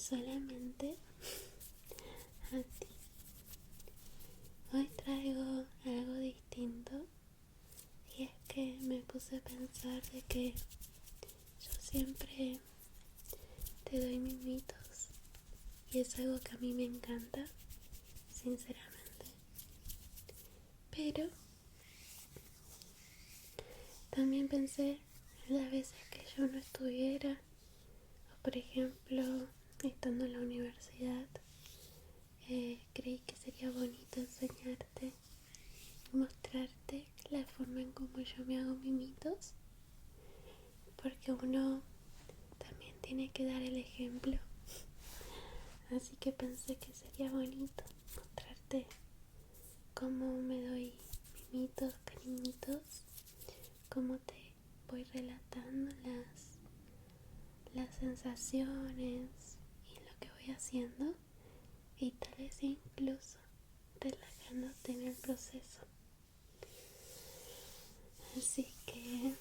solamente a ti. Hoy traigo algo distinto y es que me puse a pensar de que yo siempre te doy mimitos y es algo que a mí me encanta, sinceramente. Pero también pensé en las veces que yo no estuviera, o por ejemplo, estando en la universidad, creí que sería bonito enseñarte y mostrarte la forma en cómo yo me hago mimitos, porque uno también tiene que dar el ejemplo. Así que pensé que sería bonito mostrarte cómo me doy mimitos, cariñitos, cómo te voy relatando las sensaciones y lo que voy haciendo, y tal vez incluso relajándote en el proceso. Así que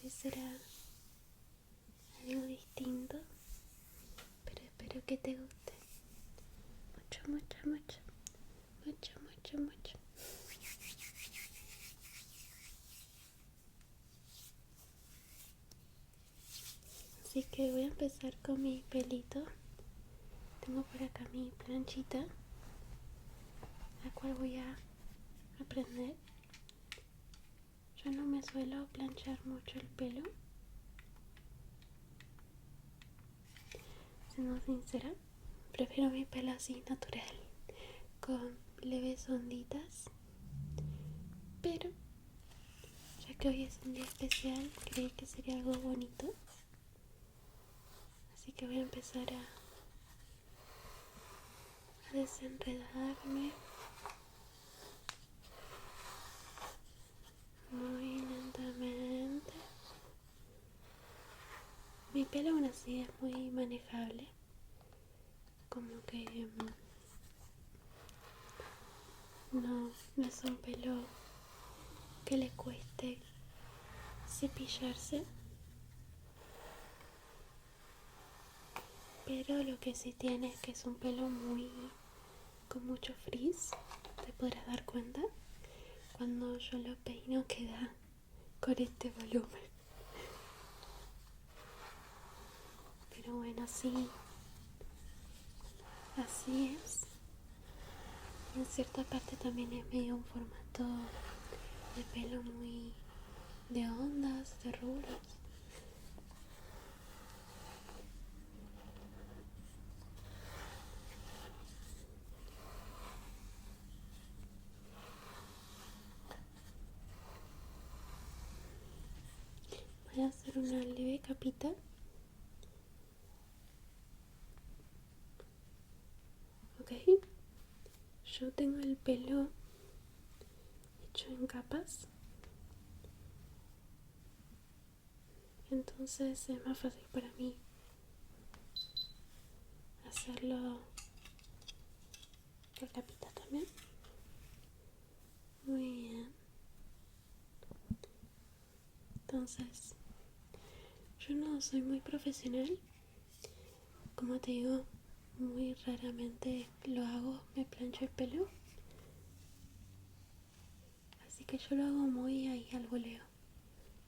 hoy será algo distinto, pero espero que te guste mucho, mucho, mucho, mucho, mucho, mucho. Así que voy a empezar con mi pelito. Tengo por acá mi planchita, la cual voy a prender. Yo no me suelo planchar mucho el pelo, siendo sincera. Prefiero mi pelo así natural, con leves onditas. Pero ya que hoy es un día especial, creí que sería algo bonito. Así que voy a empezar a desenredarme muy lentamente. Mi pelo aún así es muy manejable, como que no es un pelo que le cueste cepillarse, pero lo que sí tiene es que es un pelo con mucho frizz. Te podrás dar cuenta cuando yo lo peino, queda con este volumen. Pero bueno, sí, así es. Y en cierta parte también es medio un formato de pelo muy de ondas, de rulos. Voy a hacer una leve capita. Ok, yo tengo el pelo hecho en capas, entonces es más fácil para mí hacerlo por capita también. Muy bien. Entonces, yo no soy muy profesional, como te digo, muy raramente lo hago, me plancho el pelo, así que yo lo hago muy ahí al voleo,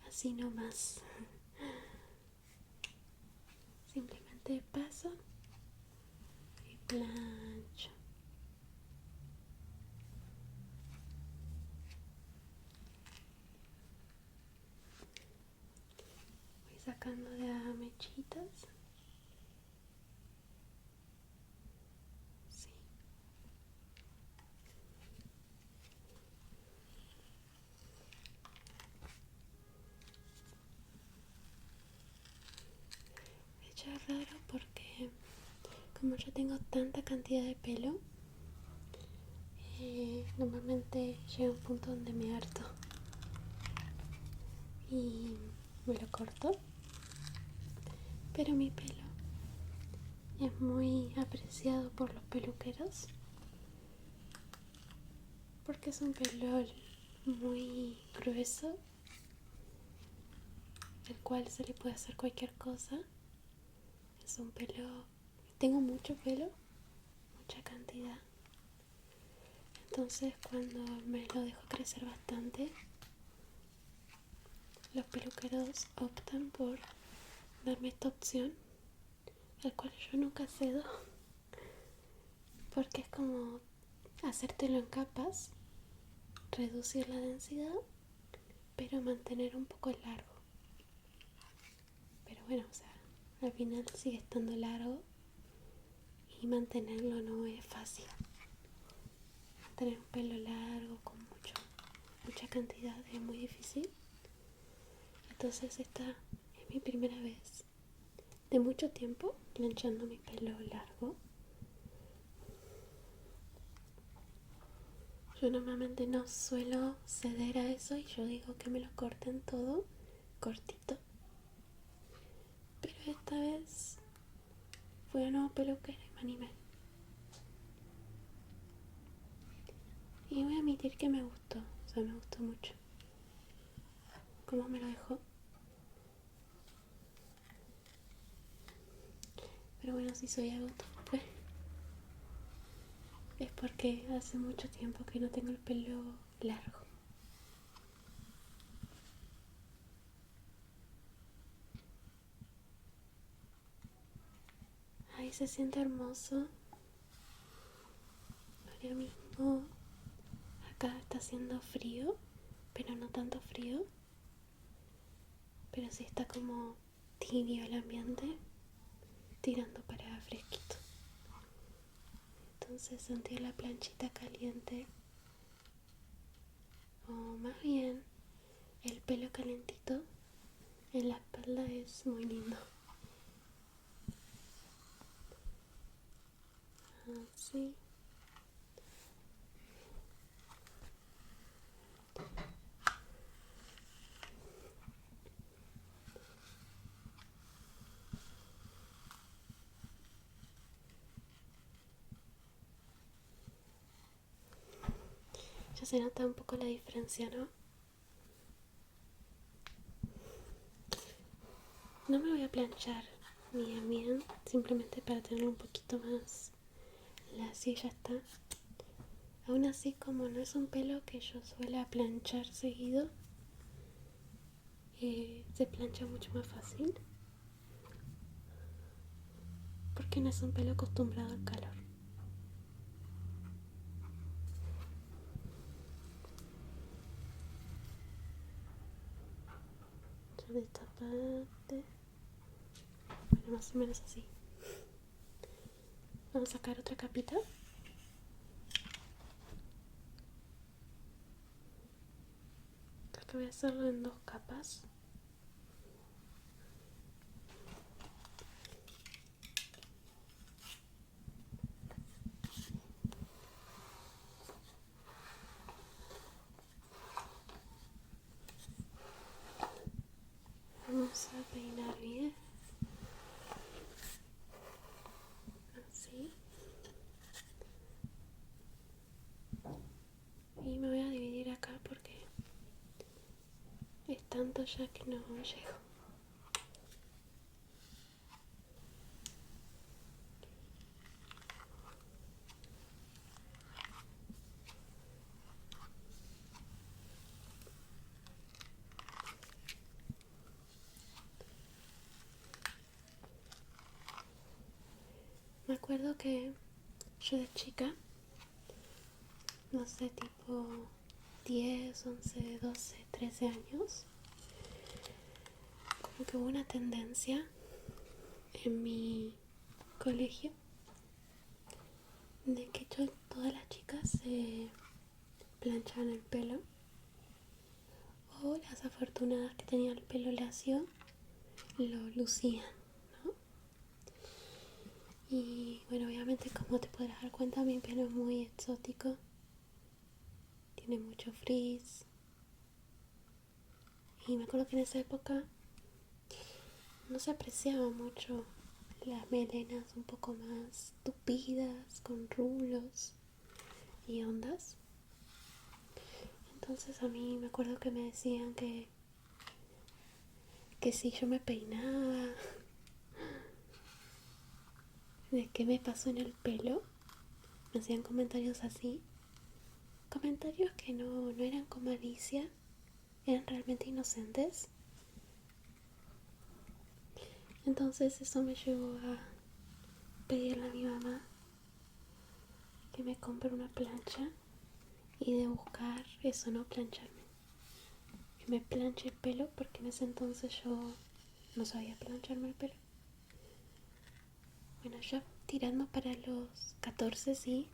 así nomás. Simplemente paso y plancho. Voy sacando de a mechitas. Sí. De hecho es raro porque como yo tengo tanta cantidad de pelo, normalmente llega un punto donde me harto y me lo corto. Pero mi pelo es muy apreciado por los peluqueros porque es un pelo muy grueso, el cual se le puede hacer cualquier cosa Es un pelo, tengo mucho pelo, mucha cantidad. Entonces cuando me lo dejo crecer bastante, los peluqueros optan por darme esta opción, al cual yo nunca cedo, porque es como hacértelo en capas, reducir la densidad, pero mantener un poco largo. Pero bueno, o sea, al final sigue estando largo y mantenerlo no es fácil. Tener un pelo largo con mucha cantidad es muy difícil. Entonces esta es mi primera vez de mucho tiempo planchando mi pelo largo. Yo normalmente no suelo ceder a eso y yo digo que me lo corten todo cortito. Pero esta vez fui a un nuevo peluquero y me animé. Y voy a admitir que me gustó, o sea, me gustó mucho. ¿Cómo me lo dejó? Pero bueno, si soy algo torpe, es porque hace mucho tiempo que no tengo el pelo largo. Ay, se siente hermoso. Ahora mismo acá está haciendo frío, pero no tanto frío. Pero sí está como tibio el ambiente, tirando para fresquito. Entonces sentir la planchita caliente, o más bien el pelo calentito en la espalda, es muy lindo. Así. Ya se nota un poco la diferencia, ¿no? No me voy a planchar ni a bien, simplemente para tenerlo un poquito más lacio y ya está. Aún así, como no es un pelo que yo suela planchar seguido, se plancha mucho más fácil, porque no es un pelo acostumbrado al calor. Ya de esta parte, bueno, más o menos así. Vamos a sacar otra capita. Creo que voy a hacerlo en 2 capas. Vamos a peinar bien. Así. Y me voy a dividir acá porque es tanto ya que no llego. Me acuerdo que yo de chica, no sé, tipo 10, 11, 12, 13 años, como que hubo una tendencia en mi colegio de que todas las chicas se planchaban el pelo, o las afortunadas que tenían el pelo lacio lo lucían, ¿no? Y bueno, obviamente, como te podrás dar cuenta, mi pelo es muy exótico, tiene mucho frizz. Y me acuerdo que en esa época no se apreciaba mucho las melenas un poco más tupidas, con rulos y ondas. Entonces a mí me acuerdo que me decían que si yo me peinaba de qué me pasó en el pelo. Me hacían comentarios así. Comentarios que no eran con malicia, eran realmente inocentes. Entonces eso me llevó a pedirle a mi mamá que me compre una plancha y de buscar eso, no plancharme. Que me planche el pelo porque en ese entonces yo no sabía plancharme el pelo. Bueno, ya tirando para los 14 sí.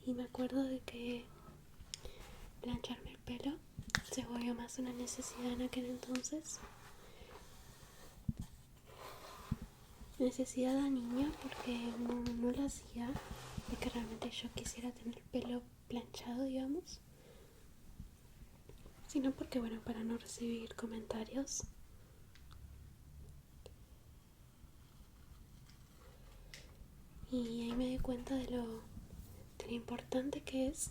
Y me acuerdo de que plancharme el pelo se volvió más una necesidad en aquel entonces. Necesidad de niña porque no la hacía porque realmente yo quisiera tener el pelo planchado, digamos, sino porque, bueno, para no recibir comentarios. Y ahí me di cuenta de lo importante que es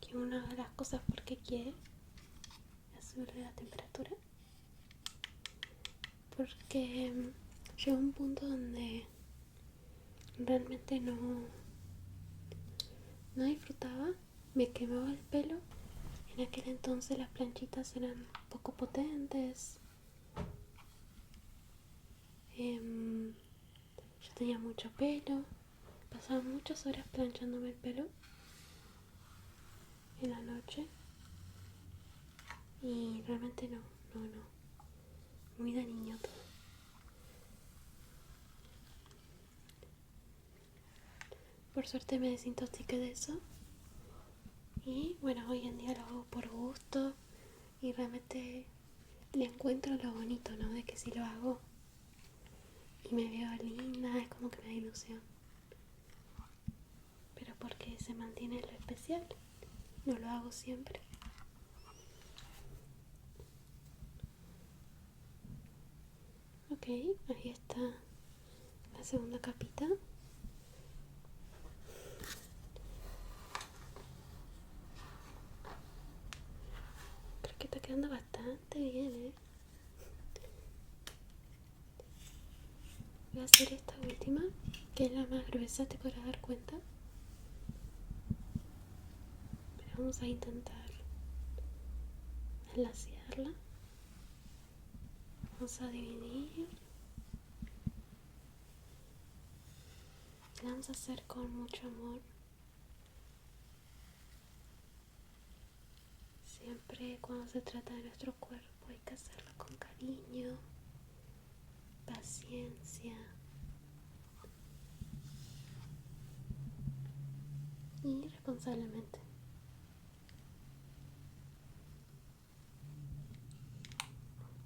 que uno haga las cosas porque quiere, subirle la temperatura, porque llegó un punto donde realmente no disfrutaba, me quemaba el pelo. En aquel entonces las planchitas eran poco potentes. Yo tenía mucho pelo, pasaba muchas horas planchándome el pelo en la noche y realmente no, muy de niño todo. Por suerte me desintoxiqué de eso y bueno, hoy en día lo hago por gusto y realmente le encuentro lo bonito, ¿no? De que si lo hago y me veo linda, es como que me da ilusión. Pero porque se mantiene lo especial, no lo hago siempre. Ok, ahí está la segunda capita. Creo que está quedando bastante bien, ¿eh? Voy a hacer esta última, que es la más gruesa, te podrás dar cuenta. Pero vamos a intentar alaciarla. Vamos a dividir. La vamos a hacer con mucho amor. Siempre cuando se trata de nuestro cuerpo hay que hacerlo con cariño, paciencia y responsablemente.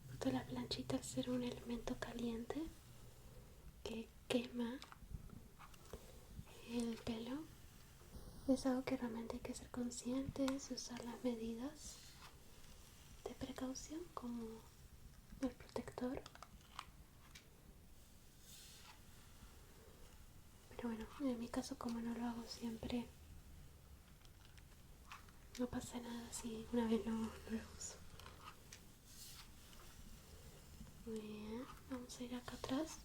Justo la planchita, al ser un elemento caliente que quema el pelo, es algo que realmente hay que ser conscientes, usar las medidas de precaución como el protector. Pero bueno, en mi caso, como no lo hago siempre, no pasa nada si una vez no lo uso. Muy bien, vamos a ir acá atrás.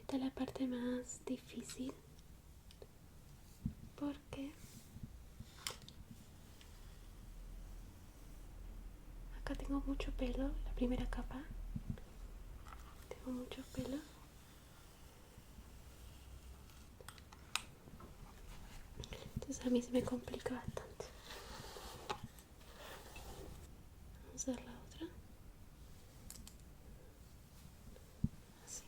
Esta es la parte más difícil porque acá tengo mucho pelo, la primera capa, tengo mucho pelo. Entonces a mí se me complica bastante. Vamos a hacer la otra. Así.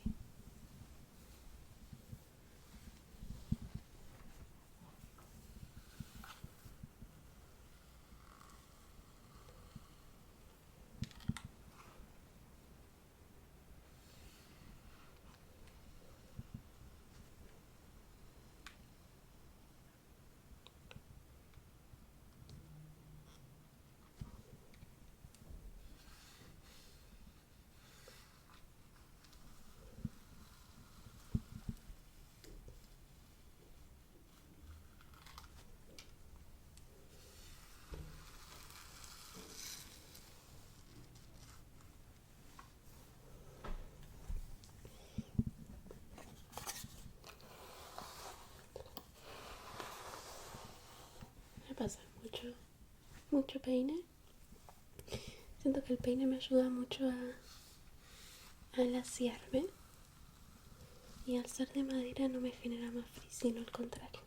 pasar mucho peine. Siento que el peine me ayuda mucho a laciarme. Y al ser de madera no me genera más frizz, sino al contrario.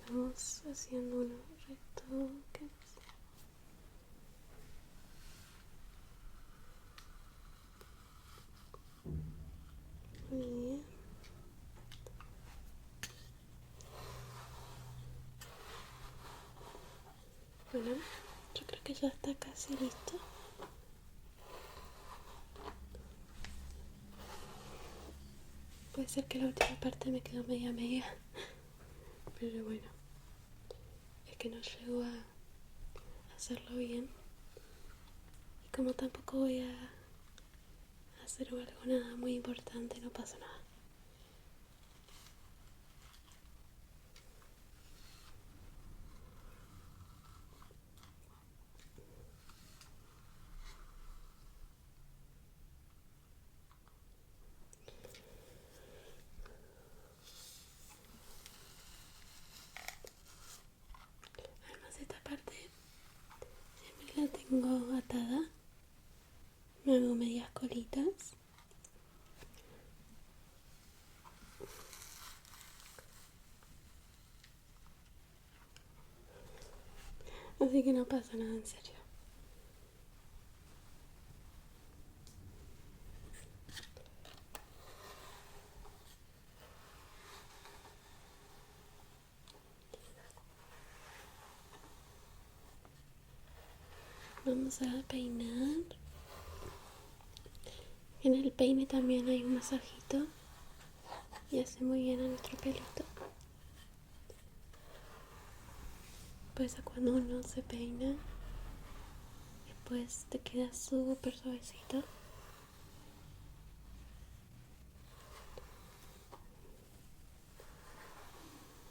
Vamos haciendo unos retoques. Muy bien. Bueno, yo creo que ya está casi listo. Puede ser que la última parte me quedó media, pero bueno, es que no llego a hacerlo bien. Y como tampoco voy a hacer algo nada muy importante, no pasa nada. Además esta parte siempre la tengo atada. Me hago medias colitas. Así que no pasa nada, en serio. Vamos a peinar. En el peine también hay un masajito y hace muy bien a nuestro pelito. Pues cuando uno se peina, después te queda súper suavecito.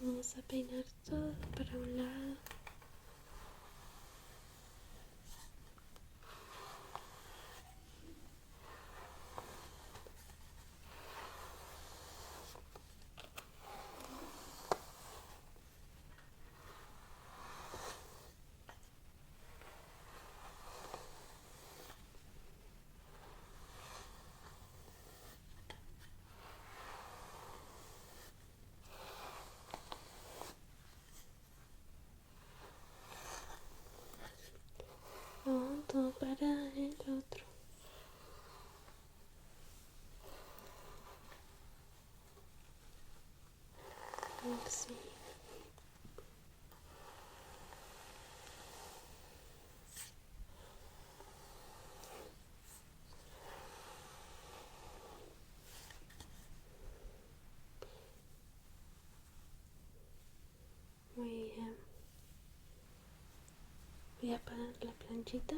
Vamos a peinar todo para un lado. Todo para el otro. Así. Muy bien. Voy a apagar la planchita.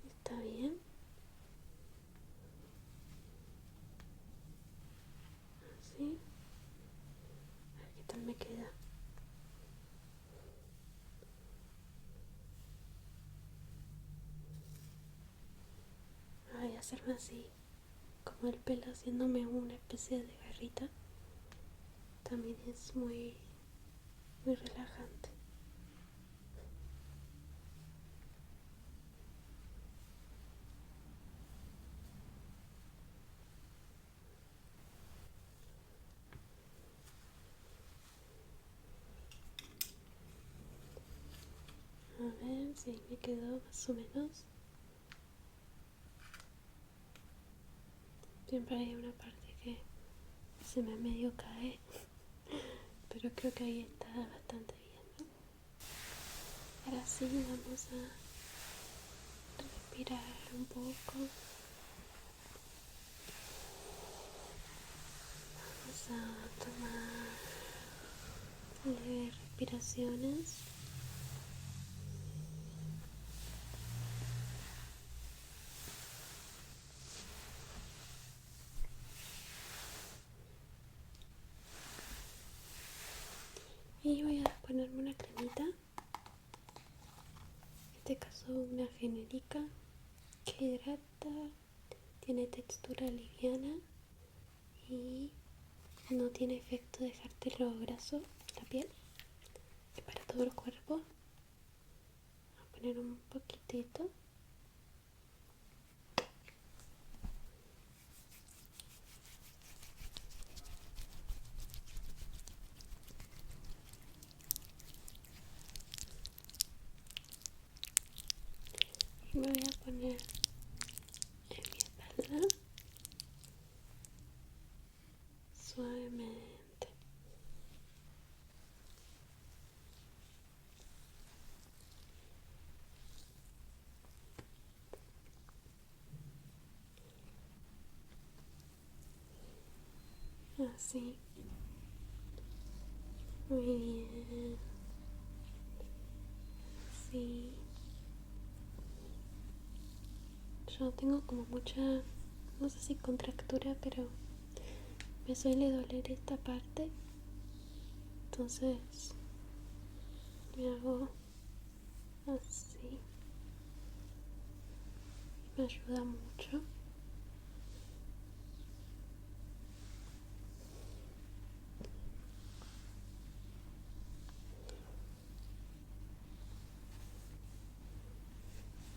Está bien. Así. A ver qué tal me queda. Voy a hacerme así, como el pelo haciéndome una especie de garrita. También es muy relajante. A ver si me quedó más o menos. Siempre hay una parte que se me medio cae, pero creo que ahí está bastante bien, ¿no? Ahora sí vamos a respirar un poco. Vamos a tomar leves respiraciones. genérica que hidrata, tiene textura liviana y no tiene efecto de dejártelo graso la piel. Es para todo el cuerpo. Voy a poner un poquitito. Y me voy a poner en mi espalda suavemente. Así. Muy bien. Así. Yo tengo como mucha, no sé si contractura, pero me suele doler esta parte. Entonces me hago así. Me ayuda mucho.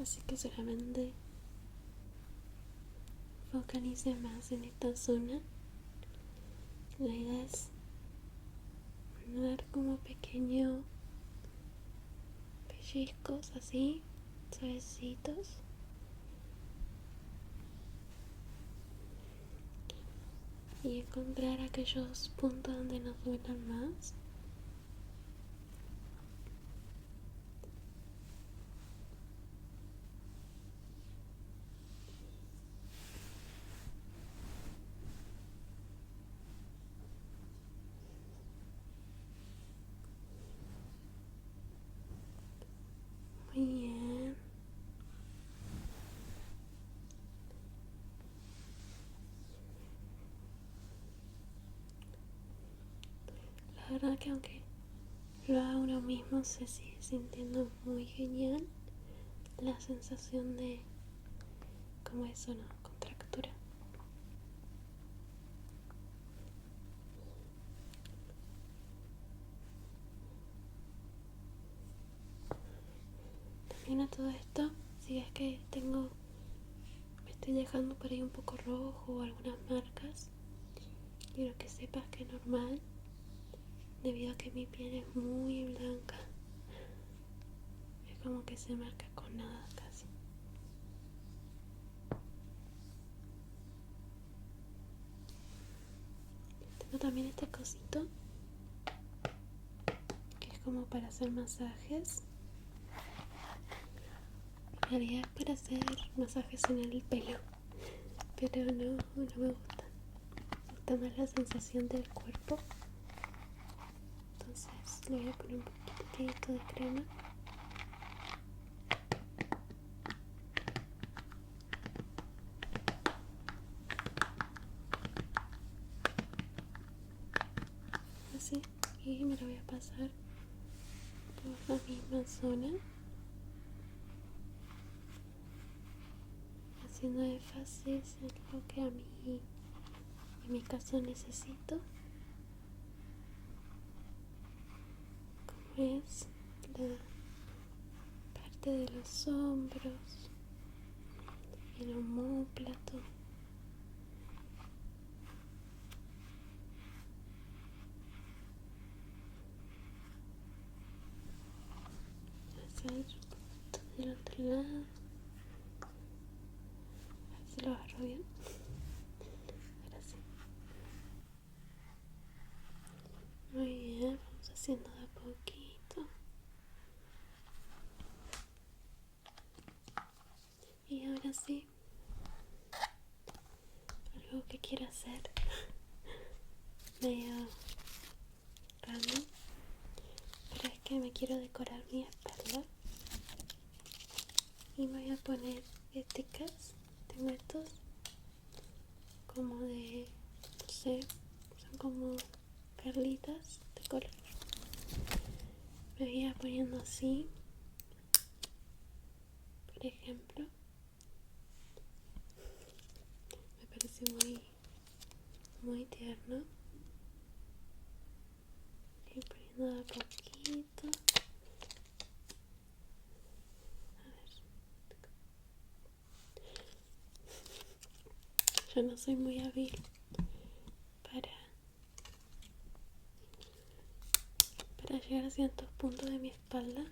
Así que solamente focalice más en esta zona. La idea es dar como pequeños pellizcos así, suavecitos. Y encontrar aquellos puntos donde nos duelan más. Muy bien. La verdad que aunque lo haga uno mismo se sigue sintiendo muy genial la sensación de como eso, ¿no? Contractura. También a todo esto, si es que me estoy dejando por ahí un poco rojo o algunas marcas, quiero que sepas que es normal debido a que mi piel es muy blanca. Es como que se marca con nada casi. Tengo también este cosito que es como para hacer masajes. En realidad es para hacer masajes en el pelo, pero no me gusta. Me gusta más la sensación del cuerpo. Entonces le voy a poner un poquitito de crema. Así. Y me lo voy a pasar por la misma zona, haciendo énfasis en lo que en mi caso necesito, como es la parte de los hombros, el omóplato. Hacer un poquito del otro lado. A ver si lo agarro bien. Ahora sí. Muy bien, vamos haciendo de a poquito. Y ahora sí, algo que quiero hacer medio random, pero es que me quiero decorar mi espalda y me voy a poner stickers. Tengo estos como de, no sé, son como perlitas de color. Me voy a poniendo así por ejemplo, me parece muy tierno. Ir poniendo de a poquito. A ver. Yo no soy muy hábil para llegar a ciertos puntos de mi espalda,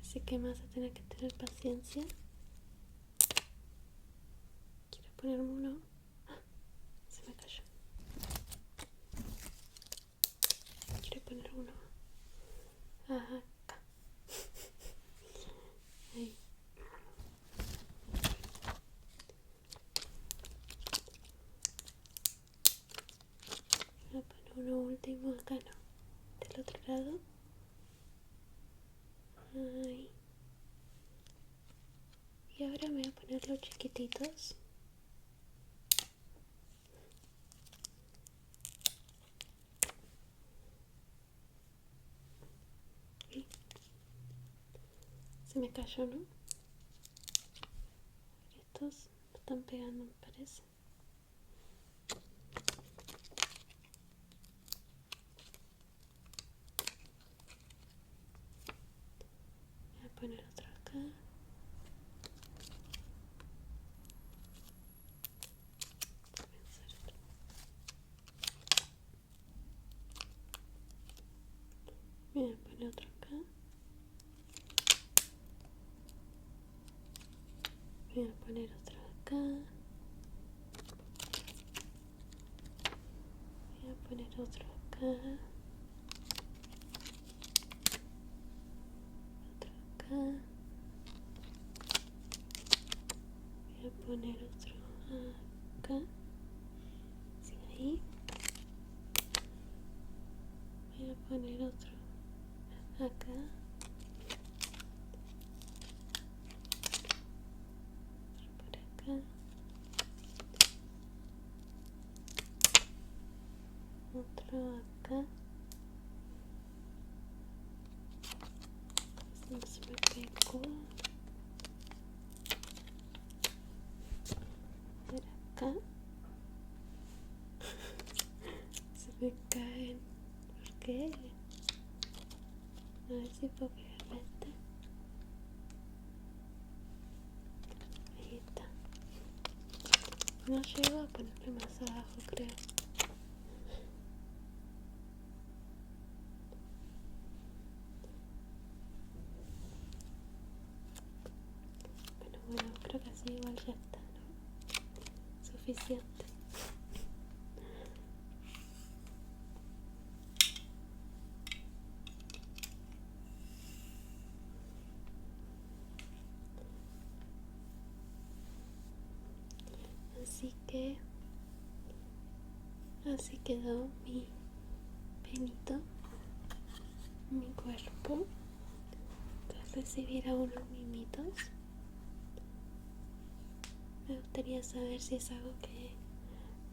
así que me vas a tener que tener paciencia. Quiero ponerme uno. Se me cayó. Quiero poner uno acá. Ahí. Voy a poner uno último acá, no, del otro lado. Ahí. Y ahora me voy a poner los chiquititos. Ahí. Se me cayó, ¿no? Estos me están pegando, me parece. Voy a poner otro acá. Voy a poner otro acá. Voy a poner otro acá. Voy a poner otro acá. Otro acá. Voy a poner otro acá. Sí, ahí. Voy a poner otro acá. Otro por acá. Otro acá. No se me pegó. Por acá. Se me caen. ¿Por qué? A ver si puedo pegarle este. Ahí está. No llego a ponerle más abajo, creo. Bueno, creo que así igual ya está, ¿no? Suficiente. Así quedó mi penito, mi cuerpo, tras recibir a unos mimitos. Me gustaría saber si es algo que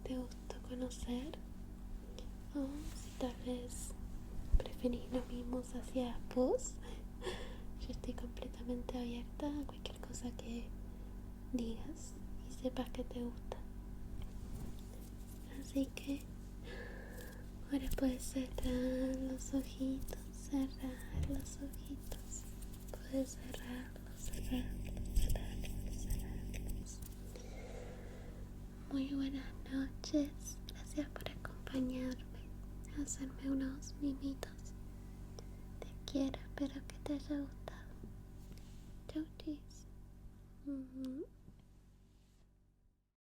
te gustó conocer o si tal vez preferís los mimos hacia vos. Yo estoy completamente abierta a cualquier cosa que digas y sepas que te gusta. Así que ahora puedes cerrar los ojitos, cerrar los ojitos. Puedes cerrarlos, cerrarlos, cerrarlos, cerrarlos. Muy buenas noches. Gracias por acompañarme a hacerme unos mimitos. Te quiero, espero que te haya gustado. Chau, chis.